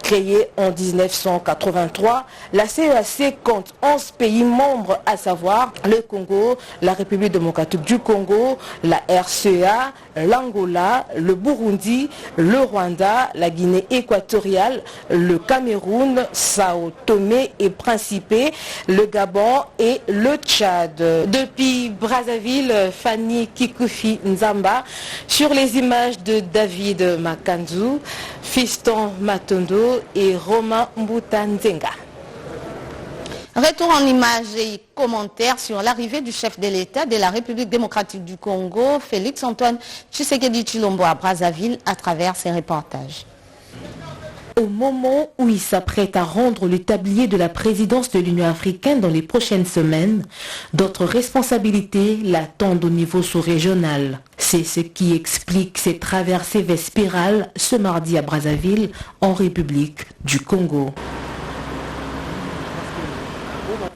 Créée en 1983, la CEAC compte 11 pays membres, à savoir le Congo, la République démocratique du Congo, la RCA, l'Angola, le Burundi, le Rwanda, la Guinée équatoriale, le Cameroun, Sao Tomé et Principe, le Gabon et le Tchad. Depuis Brazzaville, Fanny Kikufi Nzamba, sur les images de David Makanzu, Fiston Matondo et Romain Mbutanzenga. Retour en images et commentaires sur l'arrivée du chef de l'État de la République démocratique du Congo, Félix Antoine Tshisekedi Tshilombo à Brazzaville à travers ses reportages. Au moment où il s'apprête à rendre le tablier de la présidence de l'Union africaine dans les prochaines semaines, d'autres responsabilités l'attendent au niveau sous-régional. C'est ce qui explique ces traversées vespérales ce mardi à Brazzaville, en République du Congo.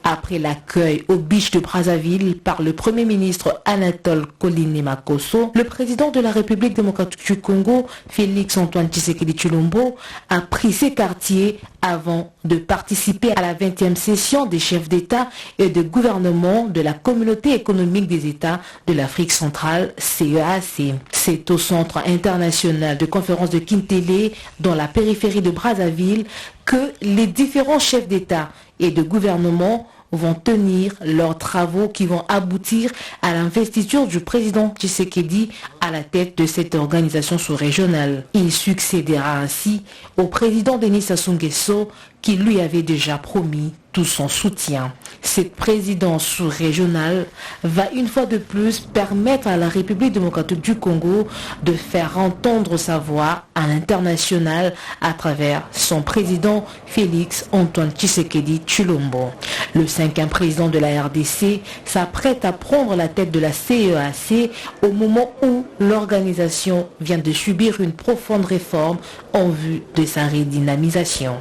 Après l'accueil au beach de Brazzaville par le Premier ministre Anatole Koliné-Makosso, le président de la République démocratique du Congo, Félix Antoine Tshisekedi Tshilombo, a pris ses quartiers avant de participer à la 20e session des chefs d'État et de gouvernement de la Communauté économique des États de l'Afrique centrale, CEAC. C'est au Centre international de conférence de Kintélé, dans la périphérie de Brazzaville, que les différents chefs d'État et de gouvernement vont tenir leurs travaux qui vont aboutir à l'investiture du président Tshisekedi à la tête de cette organisation sous-régionale. Il succédera ainsi au président Denis Sassou Nguesso qui lui avait déjà promis tout son soutien. Cette présidence sous-régionale va une fois de plus permettre à la République démocratique du Congo de faire entendre sa voix à l'international à travers son président Félix Antoine Tshisekedi Tshilombo. Le 5e président de la RDC s'apprête à prendre la tête de la CEAC au moment où l'organisation vient de subir une profonde réforme en vue de sa redynamisation.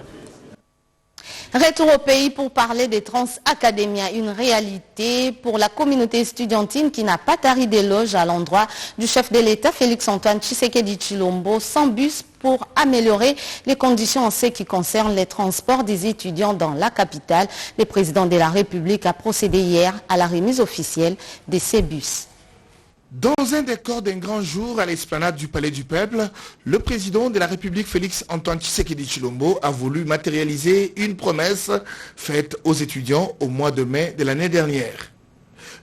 Retour au pays pour parler des Trans-Académia, une réalité pour la communauté estudiantine qui n'a pas tari d'éloges à l'endroit du chef de l'État Félix Antoine Tshisekedi Tshilombo, sans bus pour améliorer les conditions en ce qui concerne les transports des étudiants dans la capitale. Le président de la République a procédé hier à la remise officielle de ces bus. Dans un décor d'un grand jour à l'esplanade du Palais du Peuple, le président de la République Félix Antoine Tshisekedi Tshilombo a voulu matérialiser une promesse faite aux étudiants au mois de mai de l'année dernière.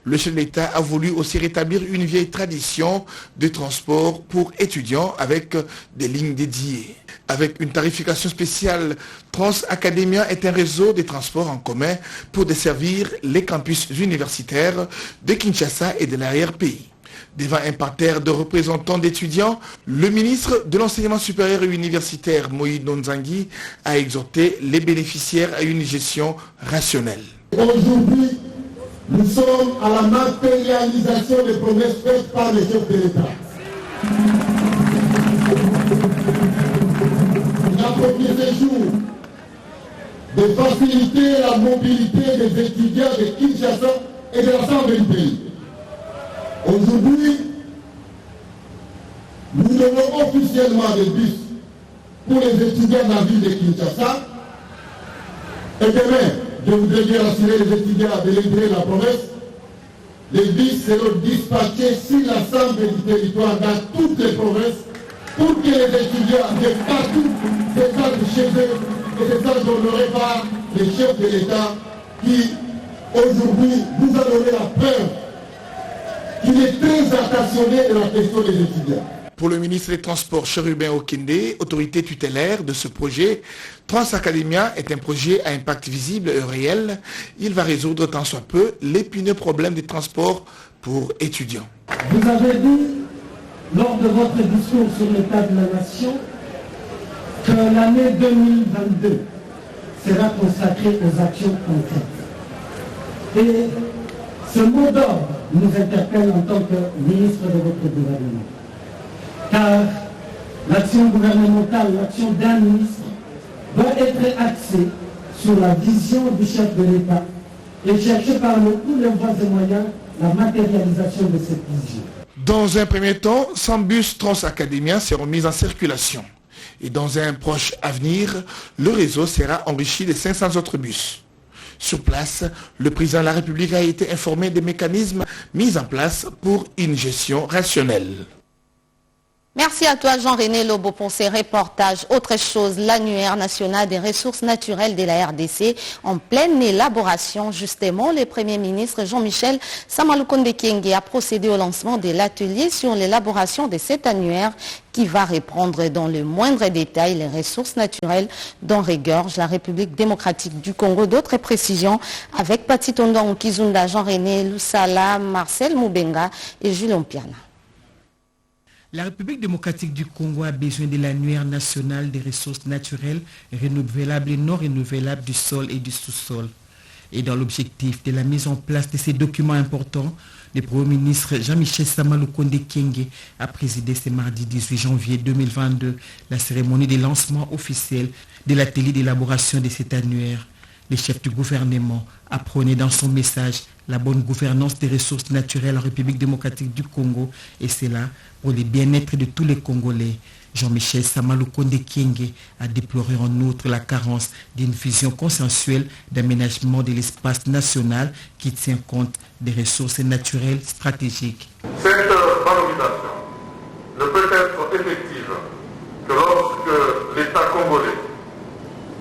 Le chef de l'État a voulu aussi rétablir une vieille tradition de transport pour étudiants avec des lignes dédiées. Avec une tarification spéciale, Trans-Académia est un réseau de transports en commun pour desservir les campus universitaires de Kinshasa et de l'arrière-pays. Devant un parterre de représentants d'étudiants, le ministre de l'Enseignement supérieur et universitaire, Moïse Nonzangi, a exhorté les bénéficiaires à une gestion rationnelle. Aujourd'hui, nous sommes à la matérialisation des promesses faites par les chefs de l'État. Il a promis ce jour de faciliter la mobilité des étudiants de Kinshasa et de l'ensemble du pays. Aujourd'hui, nous donnons officiellement des bus pour les étudiants de la ville de Kinshasa. Et demain, je voudrais bien assurer les étudiants de livrer la promesse. Les bus seront dispatchés sur l'ensemble du territoire dans toutes les provinces pour que les étudiants de partout se sentent chez eux et se sentent honorés par les chefs de l'État qui, aujourd'hui, nous a donné la preuve qu'il est très attentionné de la question des étudiants. Pour le ministre des Transports, Chérubin Okende, autorité tutélaire de ce projet, Trans-Académia est un projet à impact visible et réel. Il va résoudre tant soit peu l'épineux problème des transports pour étudiants. Vous avez dit, lors de votre discours sur l'état de la nation, que l'année 2022 sera consacrée aux actions concrètes. Et ce mot d'ordre nous interpelle en tant que ministre de votre gouvernement. Car l'action gouvernementale, l'action d'un ministre, doit être axée sur la vision du chef de l'État et chercher par tous les voies et moyens la matérialisation de cette vision. Dans un premier temps, 100 bus Trans-Académia seront mis en circulation. Et dans un proche avenir, le réseau sera enrichi de 500 autres bus. Sur place, le président de la République a été informé des mécanismes mis en place pour une gestion rationnelle. Merci à toi Jean-René Lobo pour ces reportages. Autre chose, l'annuaire national des ressources naturelles de la RDC en pleine élaboration. Justement, le Premier ministre Jean-Michel Samalukonde Kyenge a procédé au lancement de l'atelier sur l'élaboration de cet annuaire qui va reprendre dans le moindre détail les ressources naturelles dont regorge la République démocratique du Congo. D'autres précisions avec Pati Tondon Kizunda, Jean-René Lusala, Marcel Moubenga et Julien Piana. La République démocratique du Congo a besoin de l'annuaire national des ressources naturelles renouvelables et non renouvelables du sol et du sous-sol. Et dans l'objectif de la mise en place de ces documents importants, le Premier ministre Jean-Michel Samalukonde Kyenge a présidé ce mardi 18 janvier 2022 la cérémonie de lancement officiel de l'atelier d'élaboration de cet annuaire. Le chef du gouvernement a prôné dans son message la bonne gouvernance des ressources naturelles en République démocratique du Congo et c'est là pour le bien-être de tous les Congolais. Jean-Michel Samalukonde Kyenge a déploré en outre la carence d'une vision consensuelle d'aménagement de l'espace national qui tient compte des ressources naturelles stratégiques. Cette valorisation ne peut être effective que lorsque l'État congolais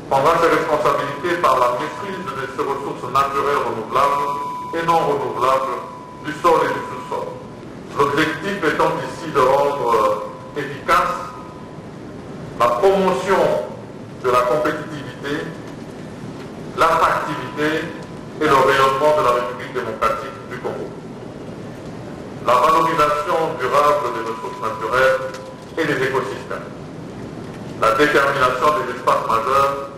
prendra ses responsabilités par la maîtrise de ses ressources naturelles renouvelables et non renouvelables du sol et du sous-sol. L'objectif étant ici de rendre efficace la promotion de la compétitivité, l'attractivité et le rayonnement de la République démocratique du Congo. La valorisation durable des ressources naturelles et des écosystèmes. La détermination des espaces majeurs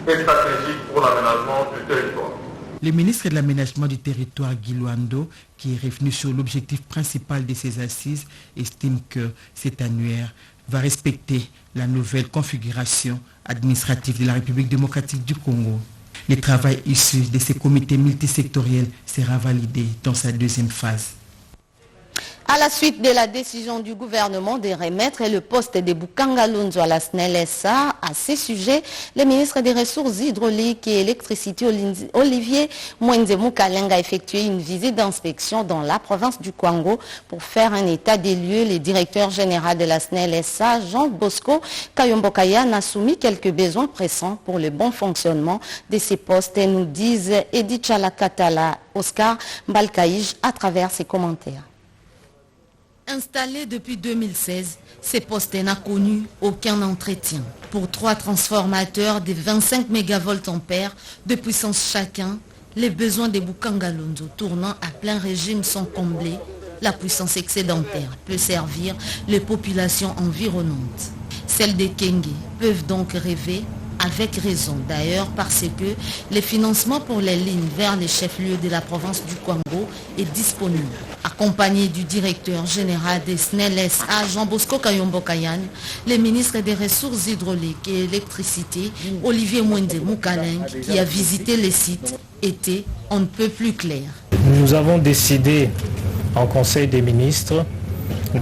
est stratégique pour l'aménagement du territoire. Le ministre de l'aménagement du territoire, Guy Luando, qui est revenu sur l'objectif principal de ces assises, estime que cet annuaire va respecter la nouvelle configuration administrative de la République démocratique du Congo. Le travail issu de ces comités multisectoriels sera validé dans sa deuxième phase. À la suite de la décision du gouvernement de remettre le poste de Bukangalunzo à la SNEL-SA, à ces sujets, le ministre des Ressources hydrauliques et électricité Olivier Mwenzemu Kalenga a effectué une visite d'inspection dans la province du Kwango pour faire un état des lieux. Le directeur général de la SNEL-SA, Jean Bosco Kayombokayan, a soumis quelques besoins pressants pour le bon fonctionnement de ces postes, nous disent Edith Chalakatala, Oscar Mbalkaïj à travers ses commentaires. Installé depuis 2016, ces postes n'a connu aucun entretien. Pour 3 transformateurs de 25 MVA de puissance chacun, les besoins des Bukangalunzo tournant à plein régime sont comblés. La puissance excédentaire peut servir les populations environnantes. Celles des Kyenge peuvent donc rêver avec raison d'ailleurs parce que le financement pour les lignes vers les chefs-lieux de la province du Kwango est disponible. Accompagné du directeur général des SNEL-SA, Jean Bosco Kayombokayan, le ministre des Ressources hydrauliques et électricité, Olivier Mwenzemu Kalenga, qui a visité les sites, était on ne peut plus clair. Nous avons décidé en Conseil des ministres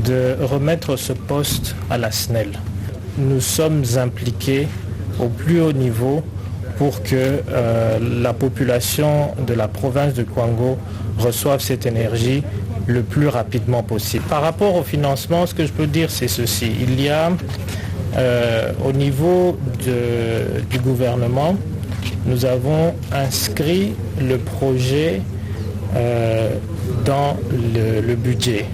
de remettre ce poste à la SNEL. Nous sommes impliqués au plus haut niveau pour que la population de la province de Kwango reçoive cette énergie le plus rapidement possible. Par rapport au financement, ce que je peux dire, c'est ceci. Il y a au niveau du gouvernement, nous avons inscrit le projet dans le budget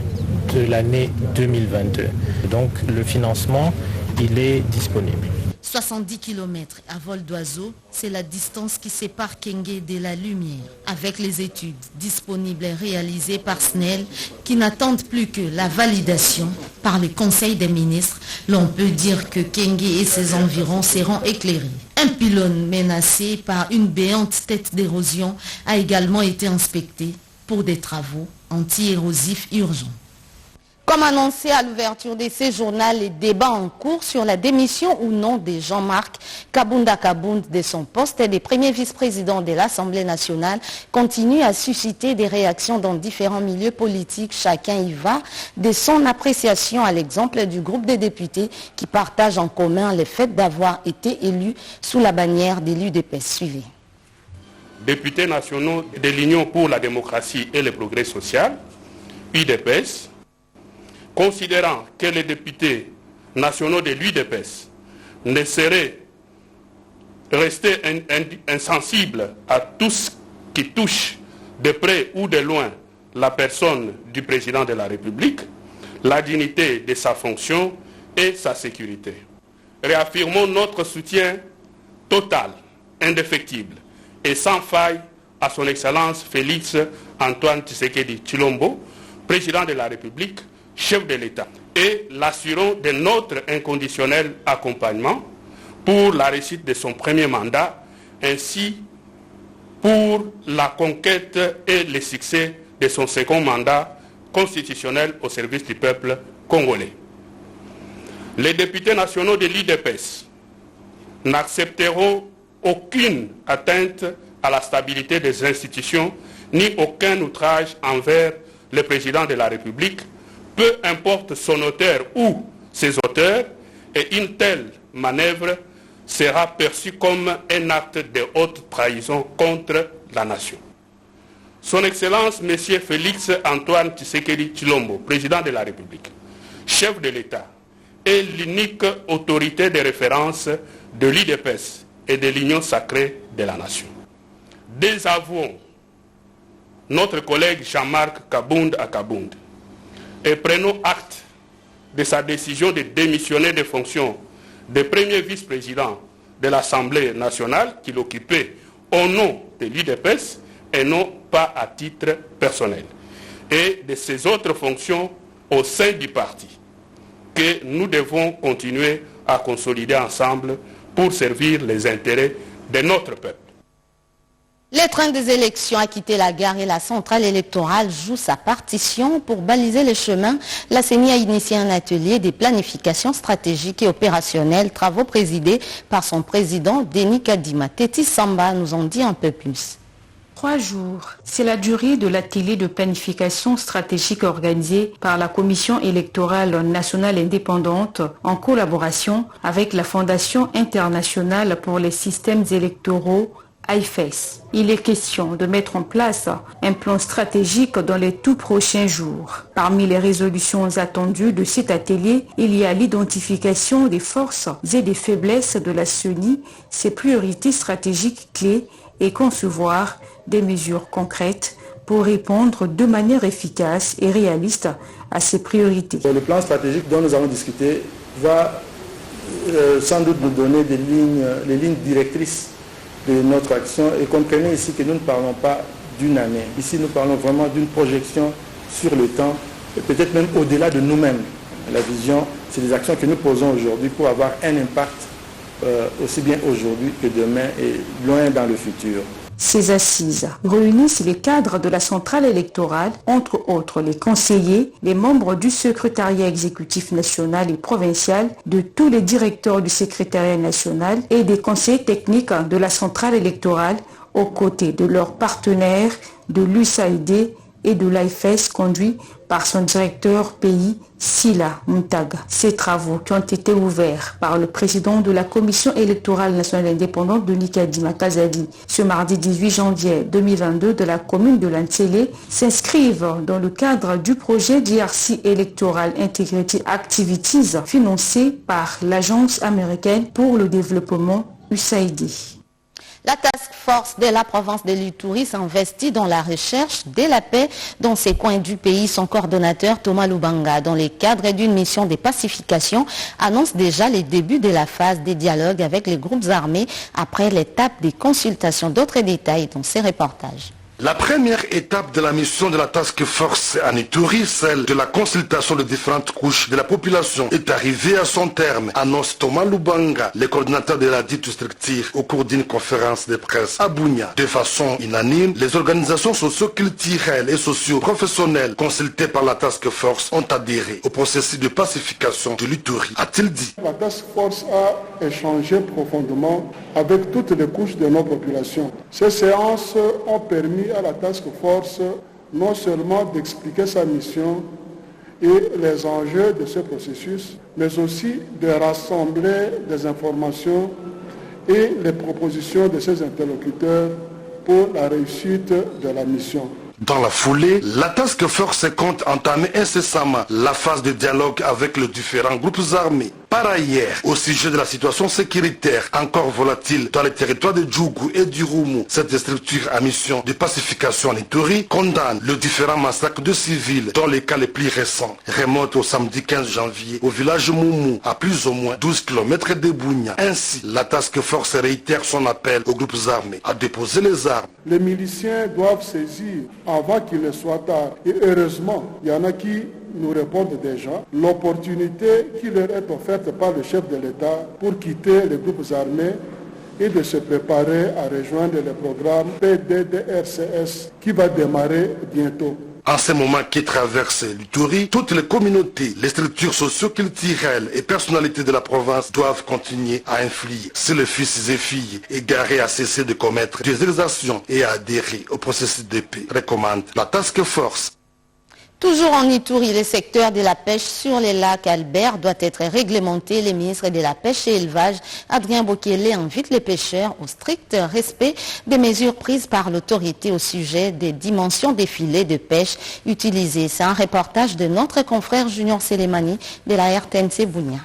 de l'année 2022. Donc le financement, il est disponible. 70 km à vol d'oiseau, c'est la distance qui sépare Kyenge de la lumière. Avec les études disponibles et réalisées par SNEL, qui n'attendent plus que la validation par le Conseil des ministres, l'on peut dire que Kyenge et ses environs seront éclairés. Un pylône menacé par une béante tête d'érosion a également été inspecté pour des travaux anti-érosifs urgents. Comme annoncé à l'ouverture de ce journal, les débats en cours sur la démission ou non de Jean-Marc Kabunda Kabound de son poste de premier vice-président de l'Assemblée nationale continuent à susciter des réactions dans différents milieux politiques. Chacun y va de son appréciation, à l'exemple du groupe des députés qui partagent en commun le fait d'avoir été élus sous la bannière de l'UDPS. Suivez. Députés nationaux de l'Union pour la démocratie et le progrès social, UDPS, considérant que les députés nationaux de l'UDPS ne seraient restés insensibles à tout ce qui touche de près ou de loin la personne du président de la République, la dignité de sa fonction et sa sécurité. Réaffirmons notre soutien total, indéfectible et sans faille à son Excellence Félix Antoine Tshisekedi Tshilombo, président de la République, chef de l'État, et l'assurons de notre inconditionnel accompagnement pour la réussite de son premier mandat, ainsi pour la conquête et le succès de son second mandat constitutionnel au service du peuple congolais. Les députés nationaux de l'UDPS n'accepteront aucune atteinte à la stabilité des institutions ni aucun outrage envers le président de la République, peu importe son auteur ou ses auteurs, et une telle manœuvre sera perçue comme un acte de haute trahison contre la nation. Son Excellence M. Félix Antoine Tshisekedi Tshilombo, président de la République, chef de l'État, est l'unique autorité de référence de l'UDPS et de l'Union sacrée de la nation. Désavouons notre collègue Jean-Marc Kabunda Kabound et prenons acte de sa décision de démissionner des fonctions de premier vice-président de l'Assemblée nationale qu'il occupait au nom de l'UDPS et non pas à titre personnel, et de ses autres fonctions au sein du parti que nous devons continuer à consolider ensemble pour servir les intérêts de notre peuple. Le train des élections a quitté la gare et la centrale électorale joue sa partition pour baliser les chemins. La CENI a initié un atelier de planification stratégique et opérationnelle, travaux présidés par son président Denis Kadima. Téti Samba nous en dit un peu plus. 3 jours, c'est la durée de l'atelier de planification stratégique organisé par la Commission électorale nationale indépendante en collaboration avec la Fondation internationale pour les systèmes électoraux AIFES. Il est question de mettre en place un plan stratégique dans les tout prochains jours. Parmi les résolutions attendues de cet atelier, il y a l'identification des forces et des faiblesses de la CENI, ses priorités stratégiques clés et concevoir des mesures concrètes pour répondre de manière efficace et réaliste à ces priorités. Le plan stratégique dont nous allons discuter va sans doute nous donner les lignes directrices de notre action, et comprenez ici que nous ne parlons pas d'une année. Ici, nous parlons vraiment d'une projection sur le temps, et peut-être même au-delà de nous-mêmes. La vision, c'est des actions que nous posons aujourd'hui pour avoir un impact aussi bien aujourd'hui que demain et loin dans le futur. Ces assises réunissent les cadres de la centrale électorale, entre autres les conseillers, les membres du secrétariat exécutif national et provincial, de tous les directeurs du secrétariat national et des conseillers techniques de la centrale électorale, aux côtés de leurs partenaires de l'USAID et de l'AIFES conduit par son directeur pays, Sila Muntaga. Ces travaux qui ont été ouverts par le président de la Commission électorale nationale indépendante de Kadima Kazadi ce mardi 18 janvier 2022 de la commune de Lantélé s'inscrivent dans le cadre du projet DRC Electoral Integrity Activities financé par l'Agence américaine pour le développement USAID. La task force de la province de l'Ituri s'investit dans la recherche de la paix dans ces coins du pays. Son coordonnateur Thomas Lubanga, dans le cadre d'une mission de pacification, annonce déjà les débuts de la phase des dialogues avec les groupes armés après l'étape des consultations. D'autres détails dans ces reportages. La première étape de la mission de la Task Force en Ituri, celle de la consultation de différentes couches de la population, est arrivée à son terme, annonce Thomas Lubanga, le coordinateur de la dite structure, au cours d'une conférence de presse à Bunia. De façon unanime, les organisations socio-culturelles et socio-professionnelles consultées par la Task Force ont adhéré au processus de pacification de l'Ituri, a-t-il dit. La Task Force a échangé profondément avec toutes les couches de nos populations. Ces séances ont permis à la Task Force non seulement d'expliquer sa mission et les enjeux de ce processus, mais aussi de rassembler des informations et les propositions de ses interlocuteurs pour la réussite de la mission. Dans la foulée, la Task Force compte entamer incessamment la phase de dialogue avec les différents groupes armés. Par ailleurs, au sujet de la situation sécuritaire encore volatile dans les territoires de Djougou et du Roumu, cette structure à mission de pacification en Ituri condamne les différents massacres de civils, dont les cas les plus récents remontent au samedi 15 janvier au village Moumou, à plus ou moins 12 km de Bunia. Ainsi, la Task Force réitère son appel aux groupes armés à déposer les armes. Les miliciens doivent saisir avant qu'il ne soit tard. Et heureusement, il y en a qui nous répondent déjà l'opportunité qui leur est offerte par le chef de l'État pour quitter les groupes armés et de se préparer à rejoindre le programme PDDRCS qui va démarrer bientôt. En ce moment qui traverse l'Ituri, toutes les communautés, les structures socio-culturelles et personnalités de la province doivent continuer à influer sur les fils et filles égarés à cesser de commettre des exactions et à adhérer au processus de paix, recommande la Task Force. Toujours en Ituri, le secteur de la pêche sur les lacs Albert doit être réglementé. Le ministre de la Pêche et Élevage, Adrien Bokele, invite les pêcheurs au strict respect des mesures prises par l'autorité au sujet des dimensions des filets de pêche utilisés. C'est un reportage de notre confrère Junior Selemani de la RTNC Bunia.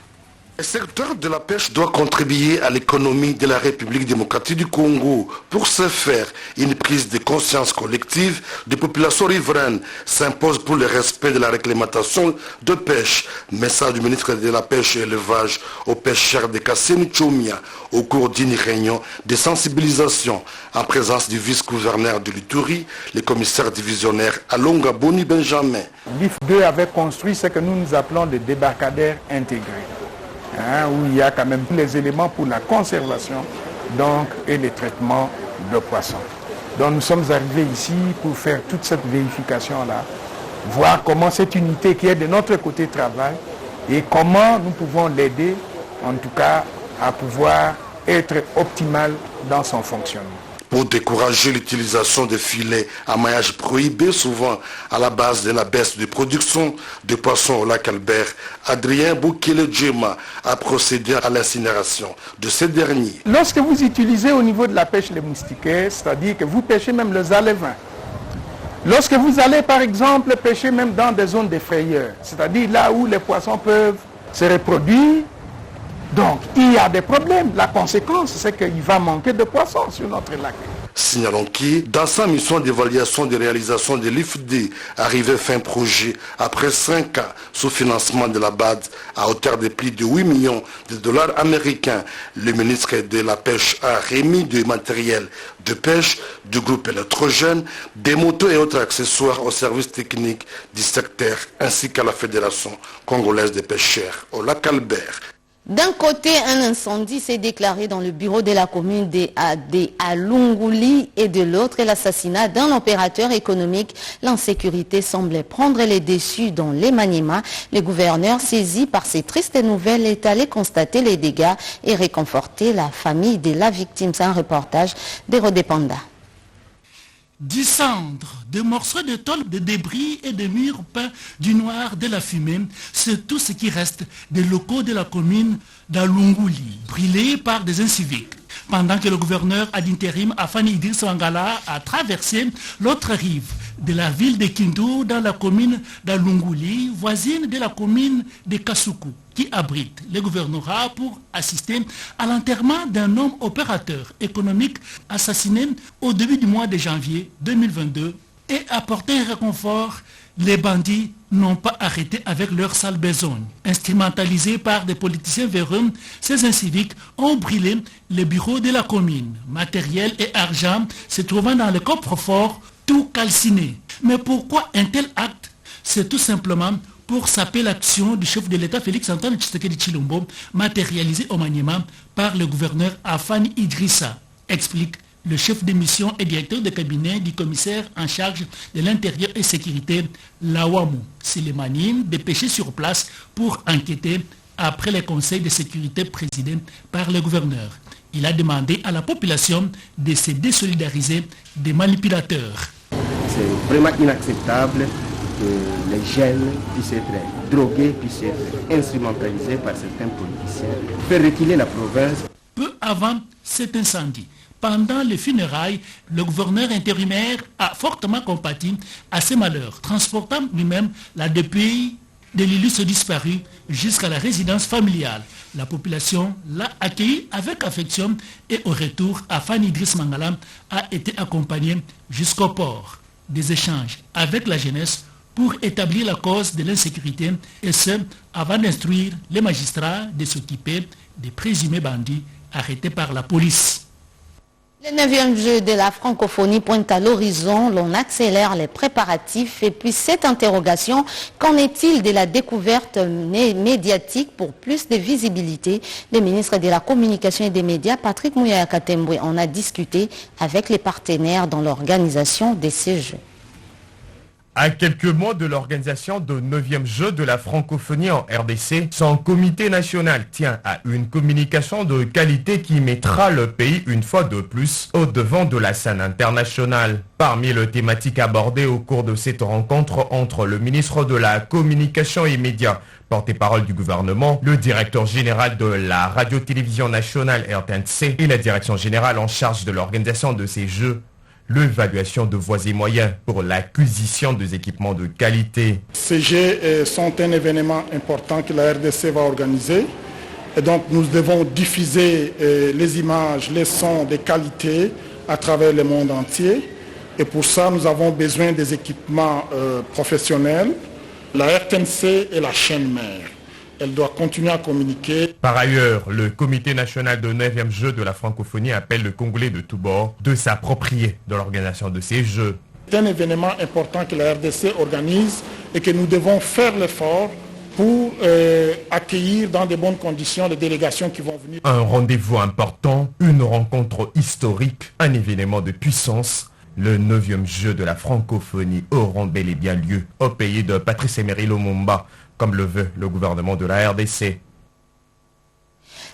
Le secteur de la pêche doit contribuer à l'économie de la République démocratique du Congo. Pour ce faire, une prise de conscience collective des populations riveraines s'impose pour le respect de la réglementation de pêche. Message du ministre de la Pêche et l'Élevage aux pêcheurs de Kasseni Chomia au cours d'une réunion de sensibilisation en présence du vice-gouverneur de l'Ituri, le commissaire divisionnaire Alonga Boni Benjamin. L'IF2 avait construit ce que nous appelons des débarcadères intégrés. Où il y a quand même tous les éléments pour la conservation et les traitements de poissons. Donc nous sommes arrivés ici pour faire toute cette vérification-là, voir comment cette unité qui est de notre côté travaille et comment nous pouvons l'aider, en tout cas, à pouvoir être optimal dans son fonctionnement. Pour décourager l'utilisation de filets à maillage prohibé, souvent à la base de la baisse de production de poissons au lac Albert, Adrien Bokele-Djema a procédé à l'incinération de ces derniers. Lorsque vous utilisez au niveau de la pêche les moustiquaires, c'est-à-dire que vous pêchez même les alevins, lorsque vous allez par exemple pêcher même dans des zones de frayeur, c'est-à-dire là où les poissons peuvent se reproduire, donc, il y a des problèmes. La conséquence, c'est qu'il va manquer de poissons sur notre lac. Signalons qui, dans sa mission d'évaluation de réalisation de l'IFD, arrivait fin projet après 5 ans sous financement de la BAD à hauteur de plus de 8 millions de dollars américains. Le ministre de la Pêche a remis du matériel de pêche, du groupe électrogène, des motos et autres accessoires aux services techniques du secteur ainsi qu'à la Fédération congolaise des pêcheurs au lac Albert. D'un côté, un incendie s'est déclaré dans le bureau de la commune de Alunguli et de l'autre, l'assassinat d'un opérateur économique. L'insécurité semblait prendre les dessus dans les Maniema. Le gouverneur, saisi par ces tristes nouvelles, est allé constater les dégâts et réconforter la famille de la victime. C'est un reportage d'Hérodé Panda. Du cendre, des morceaux de tôle, de débris et de murs peints du noir, de la fumée, c'est tout ce qui reste des locaux de la commune d'Alunguli, brûlés par des inciviques. Pendant que le gouverneur ad intérim Afani Idriss Wangala a traversé l'autre rive de la ville de Kindu dans la commune d'Alunguli, voisine de la commune de Kasuku, qui abrite le gouvernorat pour assister à l'enterrement d'un homme opérateur économique assassiné au début du mois de janvier 2022 et apporter un réconfort. Les bandits n'ont pas arrêté avec leur sale besogne. Instrumentalisés par des politiciens véreux, ces inciviques ont brûlé les bureaux de la commune. Matériel et argent se trouvant dans le coffre-fort tout calciné. Mais pourquoi un tel acte? C'est tout simplement pour saper l'action du chef de l'État Félix Antoine Tshisekedi Tshilombo, matérialisée au Maniema par le gouverneur Afani Idrissa, explique le chef de mission et directeur de cabinet du commissaire en charge de l'intérieur et sécurité, Lawamu Silemani, dépêché sur place pour enquêter après les conseils de sécurité présidés par le gouverneur. Il a demandé à la population de se désolidariser des manipulateurs. C'est vraiment inacceptable que les jeunes puissent être drogués, puissent être instrumentalisés par certains politiciens, faire reculer la province. Peu avant cet incendie, pendant les funérailles, le gouverneur intérimaire a fortement compati à ces malheurs, transportant lui-même la dépouille de l'illustre disparu jusqu'à la résidence familiale. La population l'a accueilli avec affection et au retour, Afani Idriss Mangala a été accompagné jusqu'au port. Des échanges avec la jeunesse pour établir la cause de l'insécurité et ce, avant d'instruire les magistrats de s'occuper des présumés bandits arrêtés par la police. Le 9e jeu de la francophonie pointe à l'horizon, l'on accélère les préparatifs et puis cette interrogation, qu'en est-il de la découverte médiatique pour plus de visibilité? Le ministre de la Communication et des Médias, Patrick Muyaya Katembwe, en a discuté avec les partenaires dans l'organisation de ces jeux. À quelques mois de l'organisation de 9e jeu de la francophonie en RDC, son comité national tient à une communication de qualité qui mettra le pays une fois de plus au devant de la scène internationale. Parmi les thématiques abordées au cours de cette rencontre entre le ministre de la Communication et Médias, porte-parole du gouvernement, le directeur général de la radio-télévision nationale RTNC et la direction générale en charge de l'organisation de ces jeux, l'évaluation de voies et moyens pour l'acquisition des équipements de qualité. Ces jeux sont un événement important que la RDC va organiser. Et donc nous devons diffuser les images, les sons de qualité à travers le monde entier. Et pour ça, nous avons besoin des équipements professionnels. La RTNC est la chaîne mère. Elle doit continuer à communiquer. Par ailleurs, le comité national de 9e jeu de la francophonie appelle le Congolais de tous bords de s'approprier de l'organisation de ces jeux. C'est un événement important que la RDC organise et que nous devons faire l'effort pour accueillir dans de bonnes conditions les délégations qui vont venir. Un rendez-vous important, une rencontre historique, un événement de puissance. Le 9e jeu de la francophonie auront bel et bien lieu au pays de Patrice Emery Lumumba, comme le veut le gouvernement de la RDC.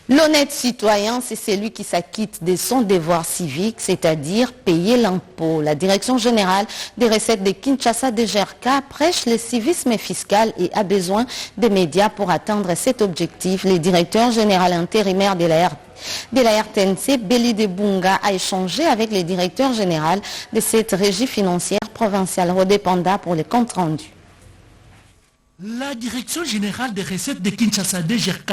L'honnête citoyen, c'est celui qui s'acquitte de son devoir civique, c'est-à-dire payer l'impôt. La Direction générale des recettes de Kinshasa DGRK prêche le civisme fiscal et a besoin des médias pour atteindre cet objectif. Le directeur général intérimaire de la RTNC, Béli de Bunga, a échangé avec le directeur général de cette régie financière provinciale Rodépanda pour les comptes rendus. La Direction générale des recettes de Kinshasa DGRK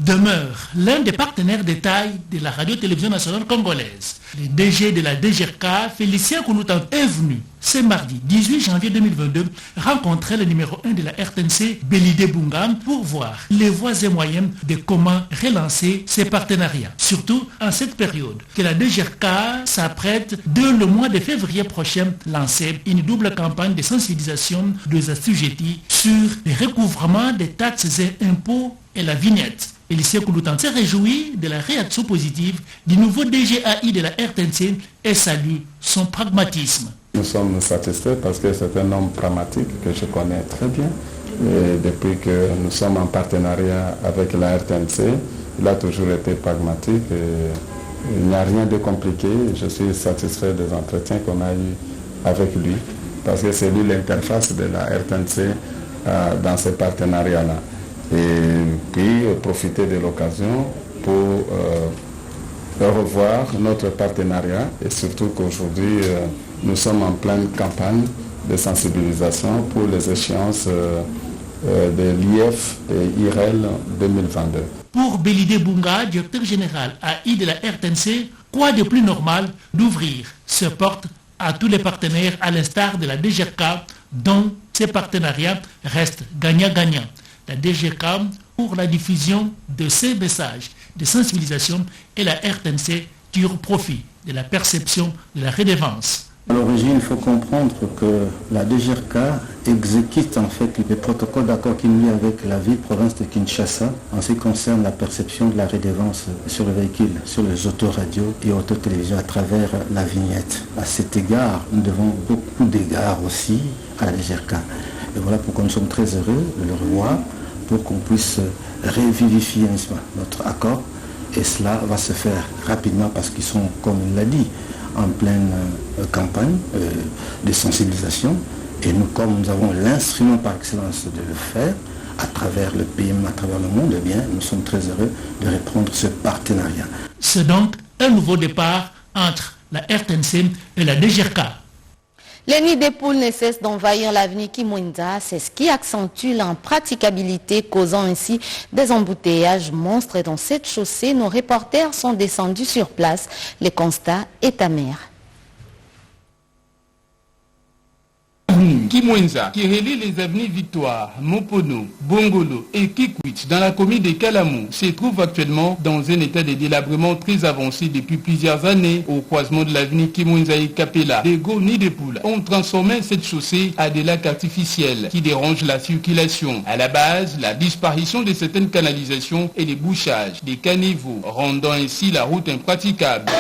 demeure l'un des partenaires de taille de la radio-télévision nationale congolaise. Le DG de la DGRK, Félicien Kouloutan, est venu ce mardi 18 janvier 2022 rencontrer le numéro 1 de la RTNC, Belide Bunga, pour voir les voies et moyens de comment relancer ces partenariats. Surtout en cette période que la DGRK s'apprête dès le mois de février prochain lancer une double campagne de sensibilisation des assujettis sur le recouvrement des taxes et impôts et la vignette. Félicien Kouloutan s'est réjoui de la réaction positive du nouveau DGAI de la RTNC et salue son pragmatisme. Nous sommes satisfaits parce que c'est un homme pragmatique que je connais très bien. Et depuis que nous sommes en partenariat avec la RTNC, il a toujours été pragmatique. Et il n'y a rien de compliqué. Je suis satisfait des entretiens qu'on a eus avec lui parce que c'est lui l'interface de la RTNC dans ces partenariats-là. Et puis profiter de l'occasion pour revoir notre partenariat et surtout qu'aujourd'hui nous sommes en pleine campagne de sensibilisation pour les échéances de l'IF et IREL 2022. Pour Belide Bunga, directeur général AI de la RTNC, quoi de plus normal d'ouvrir ses portes à tous les partenaires à l'instar de la DGRK dont ces partenariats restent gagnant-gagnant. La DGRK pour la diffusion de ces messages de sensibilisation et la RTNC tire profit de la perception de la redevance À l'origine, il faut comprendre que la DGRK exécute en fait les protocoles d'accord qu'il y a avec la ville-province de Kinshasa en ce qui concerne la perception de la redevance sur les véhicules, sur les autoradios et autotélévisions à travers la vignette. À cet égard, nous devons beaucoup d'égards aussi à la DGRK. Et voilà pourquoi nous sommes très heureux de le revoir pour qu'on puisse revivifier notre accord. Et cela va se faire rapidement parce qu'ils sont, comme il l'a dit, en pleine campagne de sensibilisation. Et nous, comme nous avons l'instrument par excellence de le faire, à travers le pays, à travers le monde, eh bien, nous sommes très heureux de reprendre ce partenariat. C'est donc un nouveau départ entre la RTNC et la DGRK. Les nids des poules ne cessent d'envahir l'avenue Kimwenda, c'est ce qui accentue l'impraticabilité, causant ainsi des embouteillages monstres. Et dans cette chaussée, nos reporters sont descendus sur place. Le constat est amer. Kimwenza, qui relie les avenues Victoire, Mopono, Bongolo et Kikwit dans la commune de Kalamou, se trouve actuellement dans un état de délabrement très avancé depuis plusieurs années. Au croisement de l'avenue Kimwenza et Kapela, des gros nids de poules ont transformé cette chaussée à des lacs artificiels qui dérangent la circulation. À la base, la disparition de certaines canalisations et les bouchages des caniveaux, rendant ainsi la route impraticable.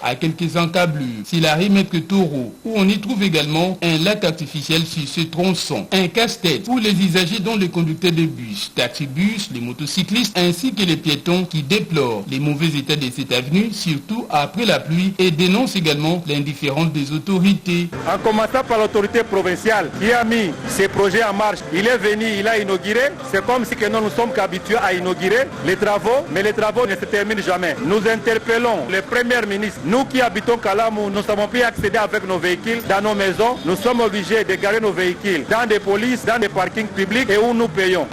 À quelques encablures, c'est la rue Maître Taureau, où on y trouve également un lac artificiel sur ce tronçon. Un casse-tête pour les usagers dont les conducteurs de bus, taxibus, les motocyclistes ainsi que les piétons qui déplorent les mauvais états de cette avenue, surtout après la pluie, et dénoncent également l'indifférence des autorités. En commençant par l'autorité provinciale qui a mis ces projets en marche, il est venu, il a inauguré. C'est comme si que nous sommes qu'habitués à inaugurer les travaux, mais les travaux ne se terminent jamais. Nous interpellons le Premier ministre. Nous qui habitons Kalamou, nous ne savons plus accéder avec nos véhicules dans nos maisons. Nous sommes obligés de garer nos véhicules dans des polices, dans des parkings publics et où nous payons.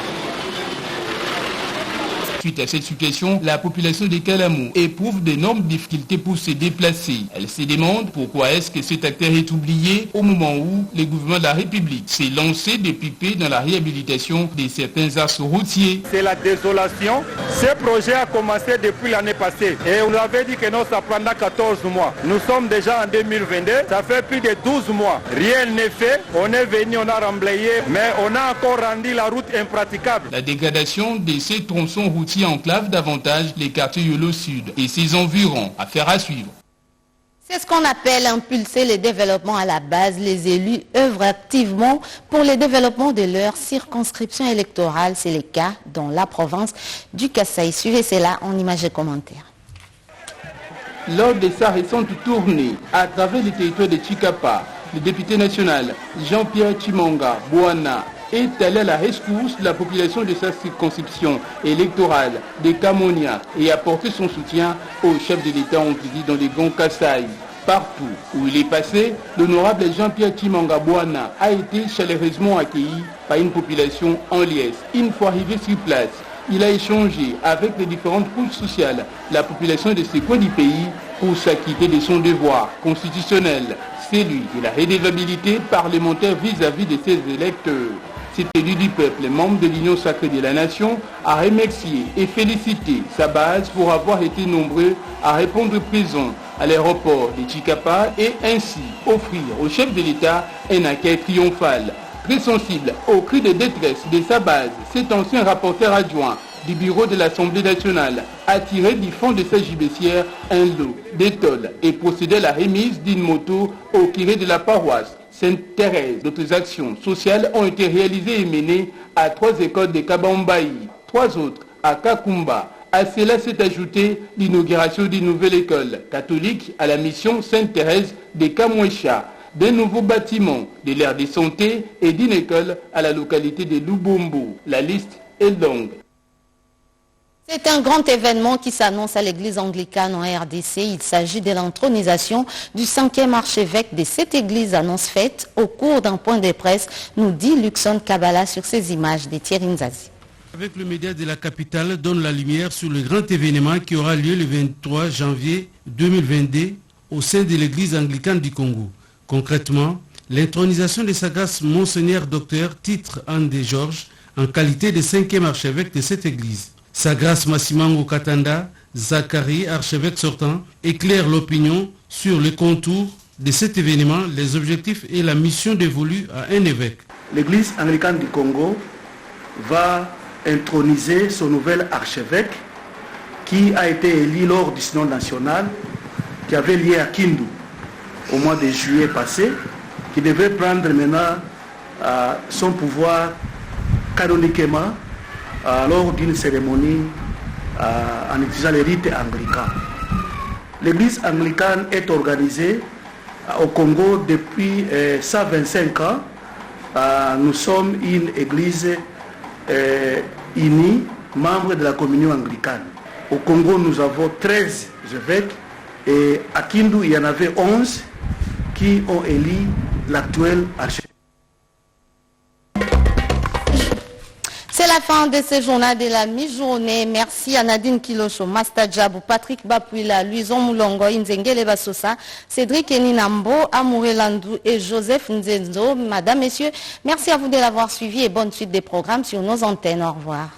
Suite à cette situation, la population de Kalamou éprouve d'énormes difficultés pour se déplacer. Elle se demande pourquoi est-ce que cet acteur est oublié au moment où le gouvernement de la République s'est lancé depuis peu dans la réhabilitation de certains axes routiers. C'est la désolation. Ce projet a commencé depuis l'année passée et on avait dit que non, ça prendra 14 mois. Nous sommes déjà en 2022, ça fait plus de 12 mois. Rien n'est fait, on est venu, on a remblayé, mais on a encore rendu la route impraticable. La dégradation de ces tronçons routiers enclave davantage les quartiers Yolo Sud et ses environs. Affaire à suivre. C'est ce qu'on appelle impulser le développement à la base. Les élus œuvrent activement pour le développement de leur circonscription électorale. C'est le cas dans la province du Kasaï. Suivez cela en images et commentaires. Lors de sa récente tournée à travers le territoire de Chikapa, le député national Jean-Pierre Chimanga Bouana est allé à la rescousse de la population de sa circonscription électorale de Kamonia et a apporté son soutien au chef de l'État en visite dans les Grands Kasaï. Partout où il est passé, l'honorable Jean-Pierre Chimanga Bouana a été chaleureusement accueilli par une population en liesse. Une fois arrivé sur place, il a échangé avec les différentes couches sociales, la population de ce coin du pays, pour s'acquitter de son devoir constitutionnel, celui de la redevabilité parlementaire vis-à-vis de ses électeurs. Cet élu du peuple, membre de l'Union sacrée de la nation, a remercié et félicité sa base pour avoir été nombreux à répondre présent à l'aéroport de Chikapa et ainsi offrir au chef de l'État un accueil triomphal. Très sensible aux cris de détresse de sa base, cet ancien rapporteur adjoint du bureau de l'Assemblée nationale a tiré du fond de sa gibecière un lot d'étoiles et procédé à la remise d'une moto au curé de la paroisse Sainte-Thérèse. D'autres actions sociales ont été réalisées et menées à 3 écoles de Kabambaï, 3 autres à Kakumba. À cela s'est ajoutée l'inauguration d'une nouvelle école catholique à la mission Sainte-Thérèse de Kamouécha, des nouveaux bâtiments, de l'aire de santé et d'une école à la localité de Lubombo. La liste est longue. C'est un grand événement qui s'annonce à l'église anglicane en RDC. Il s'agit de l'intronisation du 5e archevêque de cette église, annonce faite au cours d'un point de presse, nous dit Luxon Kabbalah sur ces images de Thierry Nzazi. Avec le média de la capitale donne la lumière sur le grand événement qui aura lieu le 23 janvier 2022 au sein de l'église anglicane du Congo. Concrètement, l'intronisation de sa grâce Monseigneur Docteur Titre Andé Georges en qualité de 5e archevêque de cette église. Sa grâce Massimango Katanda Zachary, archevêque sortant, éclaire l'opinion sur les contours de cet événement, les objectifs et la mission dévolue à un évêque. L'Église anglicane du Congo va introniser son nouvel archevêque qui a été élu lors du synode national qui avait lieu à Kindu au mois de juillet passé, qui devait prendre maintenant son pouvoir canoniquement lors d'une cérémonie en utilisant les rites anglicans. L'Église anglicane est organisée au Congo depuis 125 ans. Nous sommes une église unie, membre de la communion anglicane. Au Congo, nous avons 13 évêques et à Kindu, il y en avait 11 qui ont élu l'actuel archevêque. C'est la fin de ce journal de la mi-journée. Merci à Nadine Kilosho, Master Djabou, Patrick Bapuila, Luison Moulongo, Inzengele Basosa, Cédric Eninambo, Amouré Landou et Joseph Nzenzo. Madame, Messieurs, merci à vous de l'avoir suivi et bonne suite des programmes sur nos antennes. Au revoir.